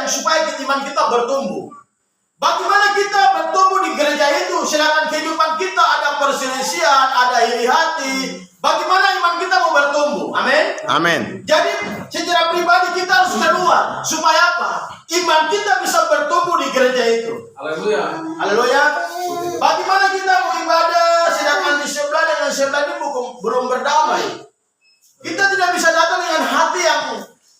supaya iman kita bertumbuh. Bagaimana kita bertumbuh di gereja itu, sedangkan kehidupan kita ada perselisihan, ada iri hati. Bagaimana iman kita mau bertumbuh? Amin. Amin. Jadi secara pribadi kita harus kedua, supaya apa? Iman kita bisa bertumbuh di gereja itu. Haleluya. Haleluya. Bagaimana kita mau ibadah, sedangkan di sebelah dengan sebelah ini belum berdamai? Kita tidak bisa datang dengan hati yang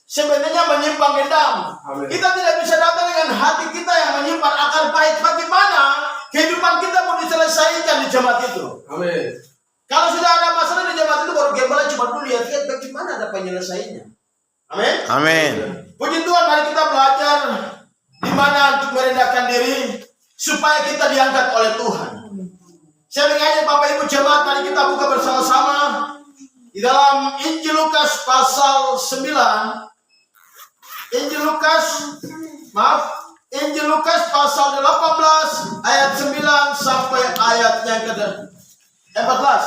sebenarnya menyimpan dendam. Amin. Kita tidak bisa datang dengan hati kita yang menyimpan akar pahit. Bagaimana kehidupan kita mau diselesaikan di jemaat itu? Amin. Kalau sudah ada masalah di jemaat itu, baru gembala cuma dulu lihat bagaimana ada penyelesaiannya. Amin. Amin. Puji Tuhan, mari kita belajar di mana untuk merendahkan diri supaya kita diangkat oleh Tuhan. Saya mengajak Bapak Ibu jemaat, mari kita buka bersama-sama di dalam Injil Lukas pasal 9. Injil Lukas pasal 18 ayat 9 sampai ayat yang ke-14.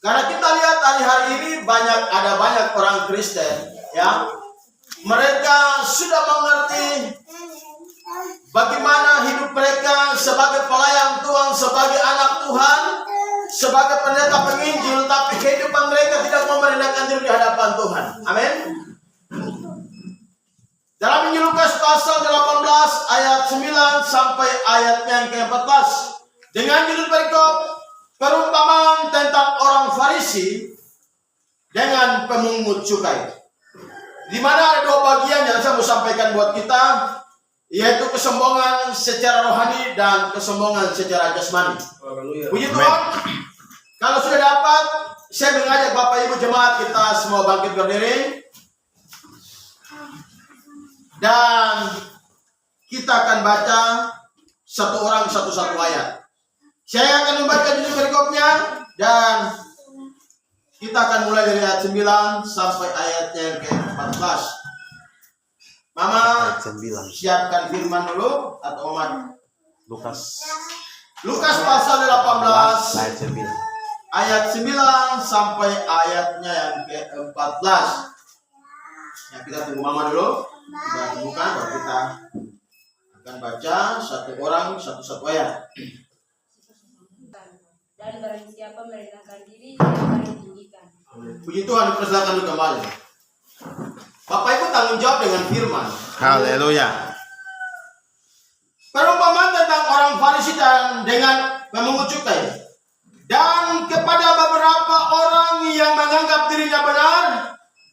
Karena kita lihat hari ini ada banyak orang Kristen, ya. Mereka sudah mengerti bagaimana hidup mereka sebagai pelayan Tuhan, sebagai anak Tuhan, sebagai pendeta penginjil, tapi kehidupan mereka tidak mau merendahkan diri di hadapan Tuhan. Amin. Dalam Injil Lukas pasal 18 ayat 9 sampai ayat yang ke-14 dengan judul perikop perumpamaan tentang orang Farisi dengan pemungut cukai. Di mana ada dua bagian yang saya mau sampaikan buat kita, yaitu kesombongan secara rohani dan kesombongan secara jasmani. Haleluya. Puji Tuhan. Kalau sudah dapat, saya mengajak Bapak Ibu jemaat kita semua bangkit berdiri. Dan kita akan baca satu orang satu ayat. Saya akan membaca judul perikopnya dan kita akan mulai dari ayat 9 sampai ayat yang ke-14. Mama, siapkan firman dulu atau Mama? Lukas Pasal 18 ayat 9. ayat 9 sampai ayatnya yang ke-14. Ya, kita tunggu Mama dulu. Kita tunggukan, baru kita akan baca satu orang satu ayat. Dan barang siapa merendahkan diri, dia akan ditinggikan. Puji Tuhan, dipersilakan dulu kembali. Bapak Ibu tanggung jawab dengan firman. Haleluya. Perumpamaan tentang orang Farisi dan dengan pemungut cukai. Dan kepada beberapa orang yang menganggap dirinya benar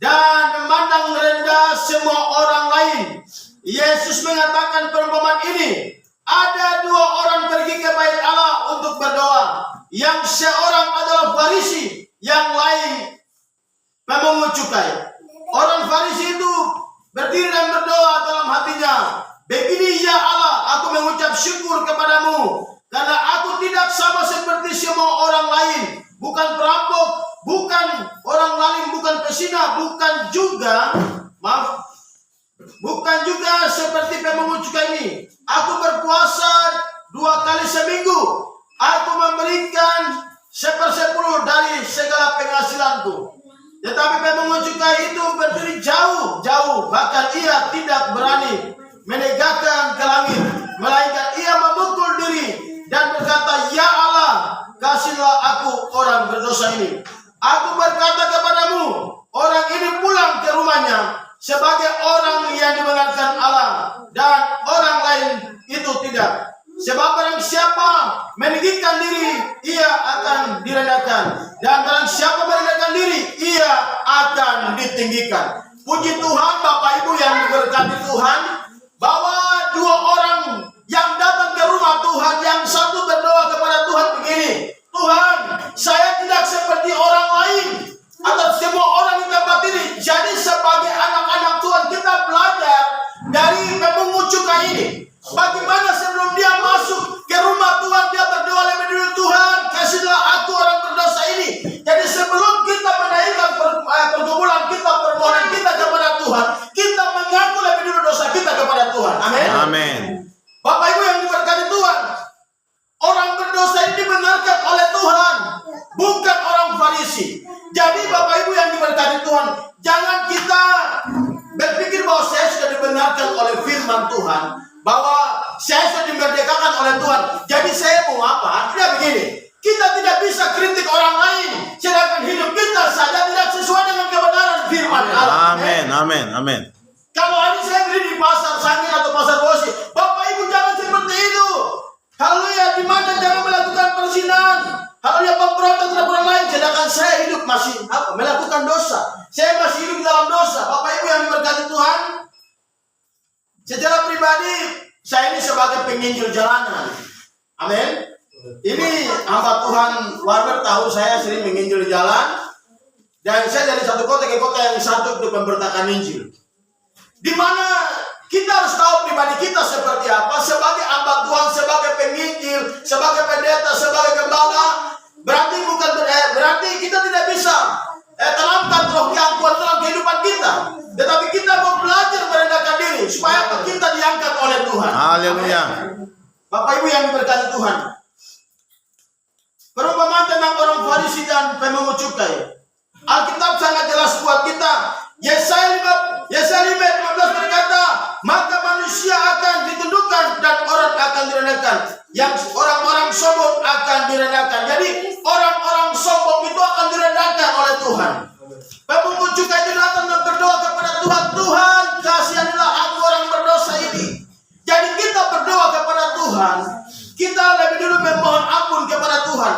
dan memandang rendah semua orang lain, Yesus mengatakan perumpamaan ini. Ada dua orang pergi ke bait Allah untuk berdoa. Yang seorang adalah Farisi, yang lain pemungut cukai. Orang Farisi itu berdiri dan berdoa dalam hatinya, begini ya Allah, aku mengucap syukur kepadamu, karena aku tidak sama seperti semua orang lain. Bukan perampok, bukan orang lain, bukan pesina, bukan juga seperti pemungut cukai ini. Aku berpuasa 2 kali seminggu. Aku memberikan 1/10 dari segala penghasilanku. Tetapi pemungut cukai itu berdiri jauh, bahkan ia tidak berani menegakkan ke langit, melainkan ia memukul diri dan berkata, ya Allah, kasihlah aku orang berdosa ini. Aku berkata kepadamu, orang ini pulang ke rumahnya sebagai orang yang dibenarkan Allah, dan orang lain itu tidak. Sebab barang siapa meninggikan diri, ia akan direndahkan, dan barang siapa merendahkan diri, ia akan ditinggikan. Puji Tuhan, Bapak Ibu yang diberkati Tuhan, bahwa dua orang yang datang ke rumah Tuhan, yang satu berdoa kepada Tuhan begini, Tuhan, saya tidak seperti orang lain atau semua orang di tempat ini. Jadi sebagai anak-anak Tuhan, kita belajar dari pemungut cukai ini. Bagaimana sebelum dia masuk ke rumah Tuhan, dia berdoa lebih dulu, Tuhan, kasihlah aku orang berdosa ini. Jadi sebelum kita menaikkan pergumulan kita, permohonan kita kepada Tuhan, kita mengaku lebih dulu dosa kita kepada Tuhan. Amin. Amin. Bapak Ibu yang bahwa saya sudah dimerdekakan oleh Tuhan. Jadi saya mau apa? Artinya begini, kita tidak bisa kritik orang lain, sedangkan hidup kita saja tidak sesuai dengan kebenaran firman Allah. Amin, amin, amin. Kalau hari saya beli di pasar Sangin atau pasar Bosi, Bapak Ibu jangan seperti itu. Haleluya, di mana jangan melakukan perzinahan. Haleluya, pemberontak terhadap orang lain, sedangkan saya hidup masih melakukan dosa. Saya masih hidup dalam dosa. Bapak Ibu yang diberkati Tuhan, secara pribadi saya ini sebagai penginjil jalanan. Amin. Ini hamba Tuhan Warber tahu saya sering menginjil jalan, dan saya dari satu kota ke kota yang satu untuk memberitakan Injil. Di mana kita harus tahu pribadi kita seperti apa sebagai hamba Tuhan, sebagai penginjil, sebagai pendeta, sebagai gembala. Berarti kita tidak bisa tanamkan roh yang kuat dalam kehidupan kita. Tetapi kita mau belajar merendahkan diri supaya kita diangkat oleh Tuhan. Haleluya. Bapak Ibu yang diberkati Tuhan, perumpamaan tentang orang Farisi dan pemungut cukai, Alkitab sangat jelas buat kita. Yesaya 5:15 berkata, maka manusia akan ditundukkan dan orang akan direndahkan. Yang orang-orang sombong akan direndahkan. Jadi orang-orang sombong itu akan direndahkan oleh Tuhan. Pemungut cukai itu datang dan berdoa kepada Tuhan, Tuhan kasihanilah aku orang berdosa ini. Jadi kita berdoa kepada Tuhan, kita lebih dulu memohon ampun kepada Tuhan.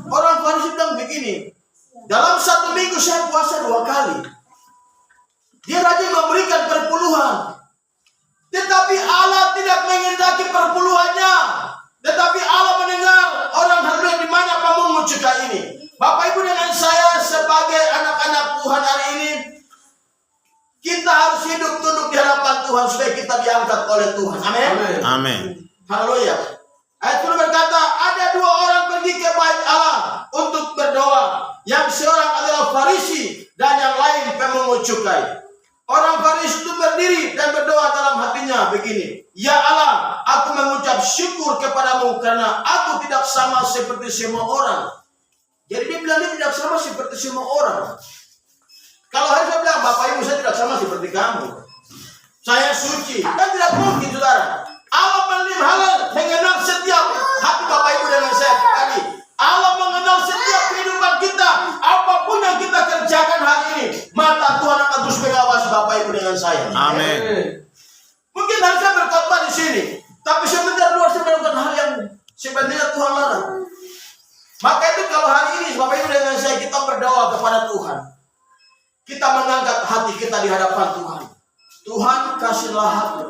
Orang Farisi bilang begini, dalam satu minggu saya puasa 2 kali. Dia rajin memberikan perpuluhan, tetapi Allah tidak mengendaki perpuluhannya. Tetapi Allah mendengar orang haleluya di mana pemungut cukai ini. Bapak Ibu dengan saya sebagai anak-anak Tuhan hari ini, kita harus hidup tunduk di hadapan Tuhan supaya kita diangkat oleh Tuhan. Amin. Amin. Haleluya. Ayat 10 berkata, ada 2 orang pergi ke bait Allah untuk berdoa. Yang seorang adalah Farisi dan yang lain pemungut cukai. Orang Farisi itu berdiri dan berdoa dalam hatinya begini, ya Allah, aku mengucap syukur kepadamu karena aku tidak sama seperti semua orang. Jadi dia bilang dia tidak sama seperti semua orang. Kalau hari saya bilang, Bapak Ibu saya tidak sama seperti kamu, saya suci, kan tidak mungkin saudara. Allah mengenal setiap hati Bapak Ibu dengan saya tadi. Allah mengenal setiap kehidupan kita. Apapun yang kita kerjakan hari ini, mata Tuhan akan terus mengawasi Bapak Ibu dengan saya. Amin. Mungkin hari saya berkhotbah di sini, tapi sebentar luar saya melakukan hal yang sebenarnya Tuhan larang. Maka itu kalau hari ini Bapak Ibu dengan saya kita berdoa kepada Tuhan, kita mengangkat hati kita di hadapan Tuhan. Tuhan kasihlah hati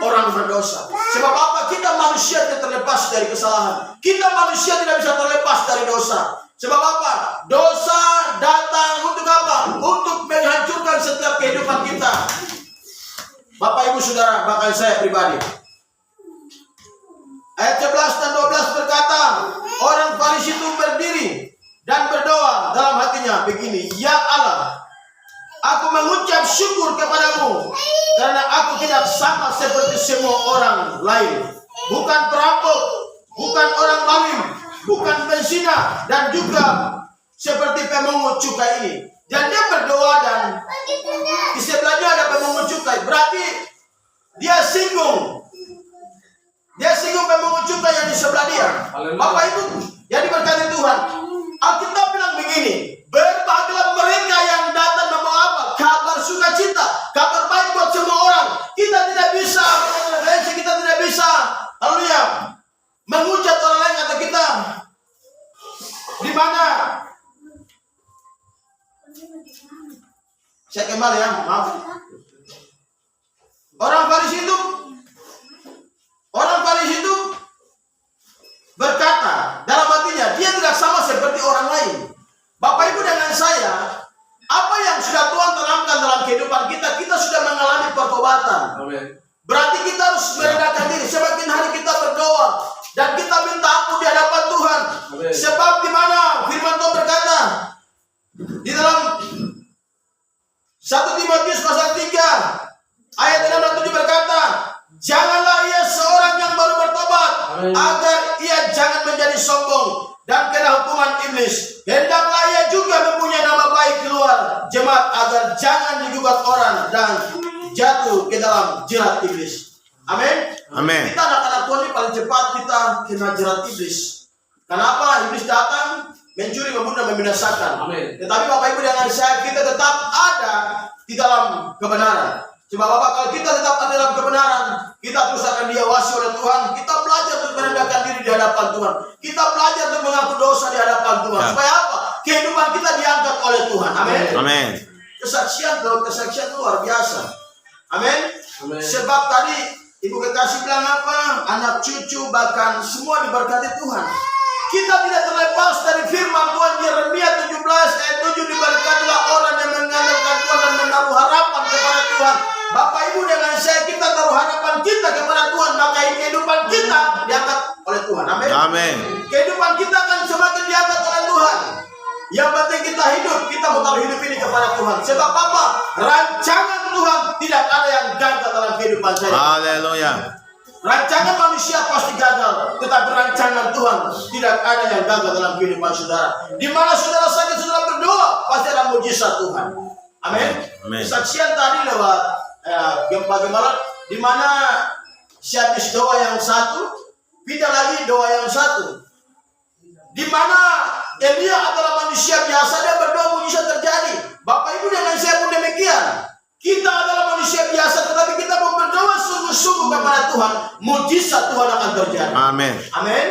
orang berdosa. Sebab apa? Kita manusia tidak terlepas dari kesalahan. Kita manusia tidak bisa terlepas dari dosa. Sebab apa? Dosa datang untuk apa? Untuk menghancurkan setiap kehidupan kita. Bapak Ibu Saudara, bahkan saya pribadi. Ayat 11 dan 12 berkata, orang Farisi itu berdiri dan berdoa dalam hatinya begini, ya Allah, aku mengucap syukur kepadamu karena aku tidak sama seperti semua orang lain. Bukan perampok, bukan orang zalim, bukan penzina, dan juga seperti pemungut cukai ini. Dan dia berdoa dan di sebelahnya ada pemungut cukai. Berarti dia singgung. Dia singgung pemungut cukai yang di sebelah dia. Bapak Ibu yang diberkati Tuhan, Alkitab bilang begini, berbahagialah mereka yang datang membawa apa? Kabar sukacita, kabar baik buat semua orang. Kita tidak bisa, kita tidak bisa, haleluya, menghujat orang lain atau kita di mana? Saya kembali ya, maaf. Orang Farisi itu berkata dalam hatinya, dia tidak sama seperti orang lain. Bapak Ibu dengan saya, apa yang sudah Tuhan tanamkan dalam kehidupan kita, kita sudah mengalami pertobatan. Amin. Berarti kita harus merendahkan diri. Semakin hari kita berdoa dan kita minta ampun di hadapan Tuhan. Amin. Sebab di mana firman Tuhan berkata di dalam 1 Timotius pasal 3 ayat 6 dan 7 berkata, janganlah ia seorang yang baru bertobat, Amin. agar ia jangan menjadi sombong dan kena hukuman iblis. Hendaklah ia juga mempunyai nama baik di luar jemaat, agar jangan digugat orang dan jatuh ke dalam jerat iblis. Amin. Amin. Kita anak-anak Tuhan ini paling cepat kita kena jerat iblis. Kenapa? Iblis datang mencuri, membunuh, dan membinasakan. Amin. Tetapi Bapak Ibu dengan saya, kita tetap ada di dalam kebenaran. Coba Bapak, kalau kita tetap ada dalam kebenaran, kita terus akan diawasi oleh Tuhan. Kita belajar untuk merendahkan diri di hadapan Tuhan. Kita belajar untuk mengaku dosa di hadapan Tuhan. Ya. Supaya apa? Kehidupan kita diangkat oleh Tuhan. Amin. Amin. Kesaksian dalam kesaksian luar biasa. Amin. Amin. Sebab tadi Ibu Kekasih bilang apa? Anak cucu bahkan semua diberkati Tuhan. Kita tidak terlepas dari firman Tuhan Yeremia 17 ayat 7, diberkatilah orang yang mengandalkan Tuhan dan menaruh harapan kepada Tuhan. Bapak Ibu dengan saya, kita taruh harapan kita kepada Tuhan, maka kehidupan kita diangkat oleh Tuhan. Amin. Amin. Kehidupan kita akan semakin diangkat oleh Tuhan. Yang penting kita hidup, kita mau taruh hidup ini kepada Tuhan. Sebab apa? Rancangan Tuhan tidak ada yang gagal dalam kehidupan saya. Haleluya. Rancangan manusia pasti gagal, tetapi rancangan Tuhan tidak ada yang gagal dalam kehidupan saudara. Di mana saudara sakit, saudara berdoa, pasti ada mujizat Tuhan. Amin. Amin. Kesaksian tadi lewat gempa gemalan, di mana habis doa yang satu, pindah lagi doa yang satu. Di mana Elia adalah manusia biasa, dia berdoa, mujizat terjadi. Bapak Ibu dengan saya pun demikian. Kita adalah manusia biasa, tetapi kita mau berdoa sungguh-sungguh kepada Tuhan, mujizat Tuhan akan terjadi. Amin. Amin.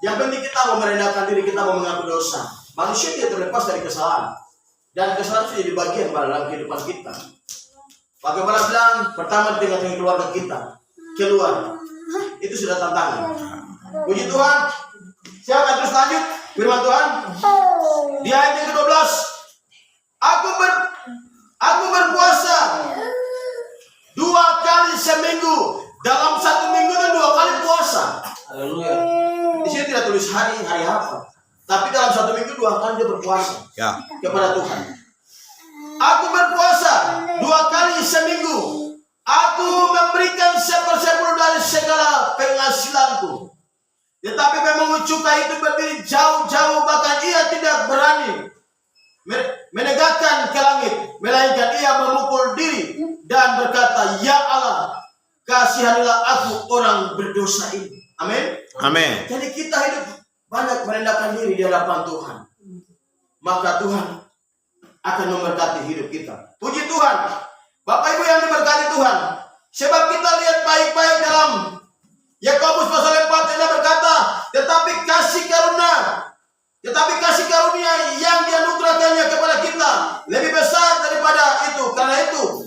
Yang penting kita mau merendahkan diri, kita mau mengaku dosa. Manusia tidak terlepas dari kesalahan, dan kesalahan itu jadi bagian dalam kehidupan kita. Bagaimana bilang, pertama di tengah-tengah keluarga kita, keluar, itu sudah tantangan. Puji Tuhan. Saya akan terus lanjut firman Tuhan di ayat yang ke-12. Aku berpuasa 2 kali seminggu. Dalam 1 minggu itu 2 kali puasa. Haleluya. Di sini tidak tulis hari apa, tapi dalam 1 minggu 2 kali dia berpuasa Ya. kepada Tuhan. Aku berpuasa 2 kali seminggu. Aku memberikan 1/10 dari segala penghasilanku. Tetapi memang cukai itu berdiri jauh-jauh, bahkan ia tidak berani menegakkan ke langit, melainkan ia memukul diri dan berkata, Ya Allah, kasihanilah aku orang berdosa ini. Amin. Amin. Jadi kita hidup banyak merendahkan diri di hadapan Tuhan, maka Tuhan akan memberkati hidup kita. Puji Tuhan. Bapak Ibu yang diberkati Tuhan, sebab kita lihat baik-baik dalam Yakobus pasal 4 yang berkata, tetapi kasih karunia yang dianugerahkannya kepada kita lebih besar daripada itu. Karena itu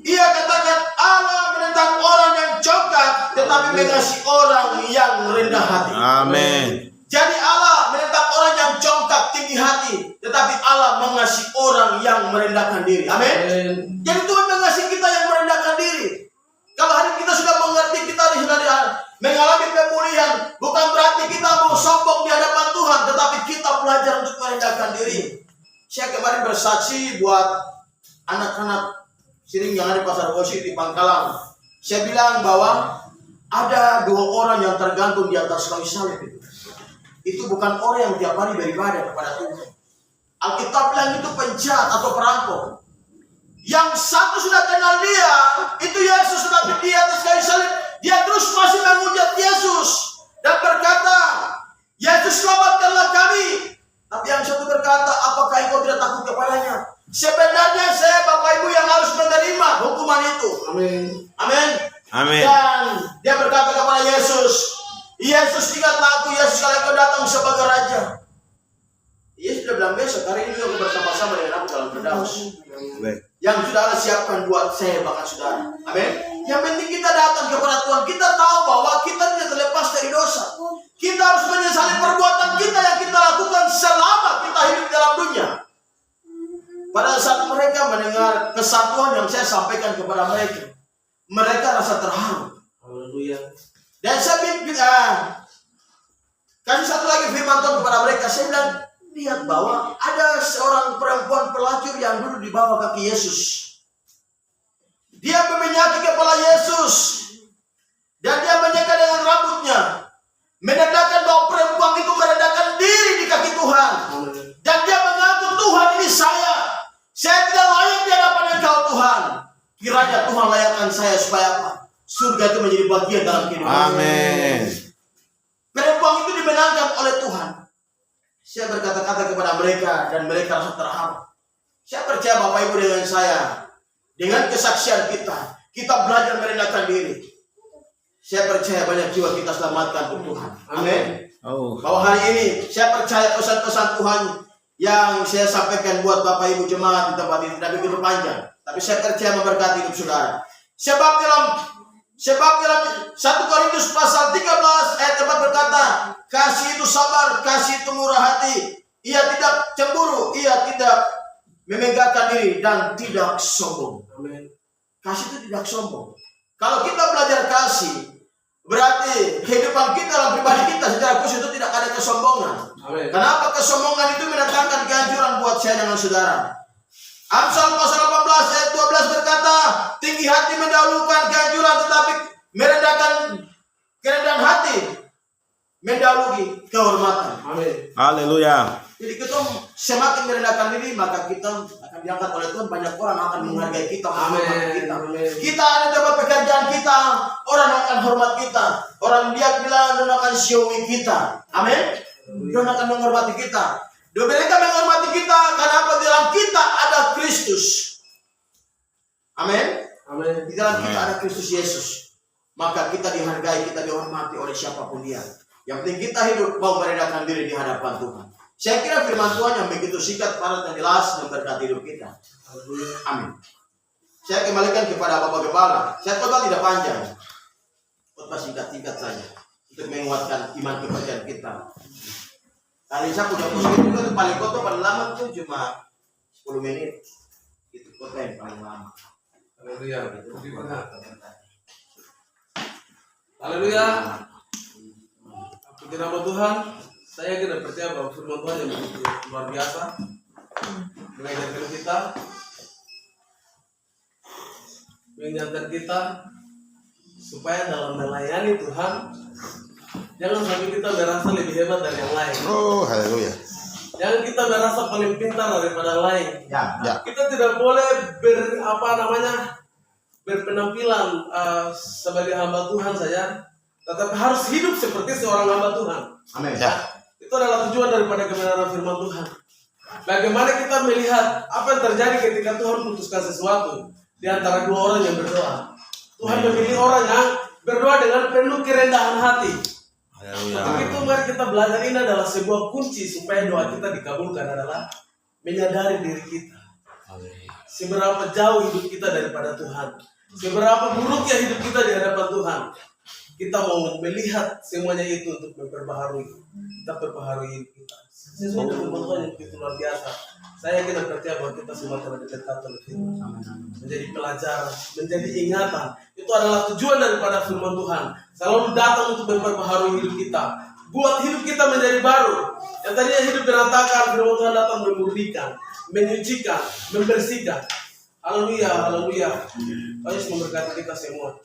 ia katakan, Allah menentang orang yang congkak, tetapi mengasihi orang yang rendah hati. Amin. Jadi Allah menentang orang yang congkak, tinggi hati, tetapi Allah mengasihi orang yang merendahkan diri. Amin. Jadi Tuhan mengasihi kita yang merendahkan diri. Kalau hari kita sudah mengerti, kita sudah mengalami pemulihan, bukan berarti kita mau sombong di hadapan Tuhan, tetapi kita belajar untuk merendahkan diri. Saya kemarin bersaksi buat anak-anak siring yang ada di Pasar Osi di Pangkalan. Saya bilang bahwa ada 2 orang yang tergantung di atas kayu salib itu. Itu bukan orang yang tiap hari beribadah kepada Tuhan. Alkitab bilang itu penjahat atau perampok. Yang satu sudah kenal dia, itu Yesus, tetapi di atas kayu salib dia terus masih menghujat Yesus dan berkata, Yesus selamatkanlah kami. Tapi yang satu berkata, apakah engkau tidak takut kepadanya? Sebenarnya saya Bapak Ibu yang harus menerima hukuman itu. Amin. Amin. Amin. Dan dia berkata kepada Yesus, Yesus, ingatlah aku, Yesus, kalau engkau datang sebagai Raja. Yesus sudah bilang, besok hari ini aku bersama-sama dengan aku dalam Firdaus. Baik. Yang sudah Allah siapkan buat saya bahkan saudara. Amin. Yang penting kita datang kepada Tuhan. Kita tahu bahwa kita tidak terlepas dari dosa. Kita harus menyesali perbuatan kita yang kita lakukan selama kita hidup di dalam dunia. Pada saat mereka mendengar kesatuan yang saya sampaikan kepada mereka, mereka rasa terharu. Haleluya. Dan saya kasih satu lagi firman Tuhan kepada mereka. Saya bilang, lihat bahwa ada seorang perempuan pelacur yang dulu di bawah kaki Yesus. Dia meminyaki kepala Yesus dan dia menyeka dengan rambutnya, menandakan bahwa perempuan itu merendahkan diri di kaki Tuhan. Dan dia mengaku, Tuhan, ini saya tidak layak di hadapan Engkau Tuhan. Kiranya Tuhan layakkan saya supaya apa? surga itu menjadi bagian dalam kehidupan. Amin. Perempuan itu dimenangkan oleh Tuhan. Saya berkata-kata kepada mereka dan mereka rasa terharu. Saya percaya Bapak Ibu dengan saya, dengan kesaksian kita belajar merendahkan diri. Saya percaya banyak jiwa kita selamatkan untuk Tuhan. Amin. Oh. Bahwa hari ini saya percaya pesan-pesan Tuhan yang saya sampaikan buat Bapak Ibu jemaat di tempat ini tidak begitu panjang, tapi saya percaya memberkati hidup saudara. Sebab dalam 1 Korintus pasal 13 ayat 4 berkata, kasih itu sabar, kasih itu murah hati, ia tidak cemburu, ia tidak memegahkan diri dan tidak sombong. Amin. Kasih itu tidak sombong. Kalau kita belajar kasih, berarti kehidupan kita dalam pribadi kita secara khusus itu tidak ada kesombongan. Amin. Kenapa kesombongan itu mendatangkan kehancuran buat saya dengan saudara? Amsal pasal 18 ayat 12 berkata, tinggi hati mendahulukan kehancuran, tetapi kerendahan hati mendahului kehormatan. Amin. Haleluya. Jadi kita semakin merendahkan diri, maka kita akan diangkat oleh Tuhan. Banyak orang akan menghargai kita, menghormati kita. Amin. Kita ada tempat pekerjaan kita, orang akan hormat kita. Orang dia bilang dan akan siowi kita. Amin. Dia akan menghormati kita. Mereka menghormati kita karena apa? Di dalam kita ada Kristus. Amin. Amin. Di dalam kita ada Kristus Yesus. Maka kita dihargai, kita dihormati oleh siapapun dia. Yang penting kita hidup mau merendahkan diri di hadapan Tuhan. Saya kira firman Tuhan yang begitu singkat, padat dan jelas memberkati hidup kita. Amin. Saya kembalikan kepada Bapak Gembala. Saya khotbah tidak panjang. Khotbah singkat-singkat saja untuk menguatkan iman kepercayaan kita. Kali saya punya posisi itu paling khotbah paling lama itu cuma 10 menit. Itu khotbah yang paling lama. Haleluya. Haleluya. Puji nama Tuhan. Saya kira percaya bahwa firman Tuhan yang begitu luar biasa mengajarkan kita supaya dalam melayani Tuhan jangan sampai kita merasa lebih hebat dari yang lain. Oh, haleluya. Jangan kita merasa paling pintar daripada lain. Ya. Kita tidak boleh berpenampilan sebagai hamba Tuhan saja, tetapi harus hidup seperti seorang hamba Tuhan. Amin. Ya. Itu adalah tujuan daripada kebenaran firman Tuhan. Bagaimana kita melihat apa yang terjadi ketika Tuhan memutuskan sesuatu di antara dua orang yang berdoa. Tuhan memilih orang yang berdoa dengan penuh kerendahan hati. Haleluya. Begitu mari kita belajar, ini adalah sebuah kunci supaya doa kita dikabulkan adalah menyadari diri kita. Seberapa jauh hidup kita daripada Tuhan. Seberapa buruknya hidup kita di hadapan Tuhan. Kita mau melihat semuanya itu untuk memperbaharui. Kita perbaharui hidup kita. Sesuai dengan firman Tuhan yang begitu luar biasa. Saya kira percaya bahwa kita semua telah diberkati oleh firman. Menjadi pelajaran, menjadi ingatan. Itu adalah tujuan daripada firman Tuhan. Selalu datang untuk memperbaharui hidup kita. Buat hidup kita menjadi baru. Yang tadinya hidup berantakan, firman Tuhan datang memurnikan, menyucikan, membersihkan. Haleluya, haleluya. Yesus memberkati kita semua.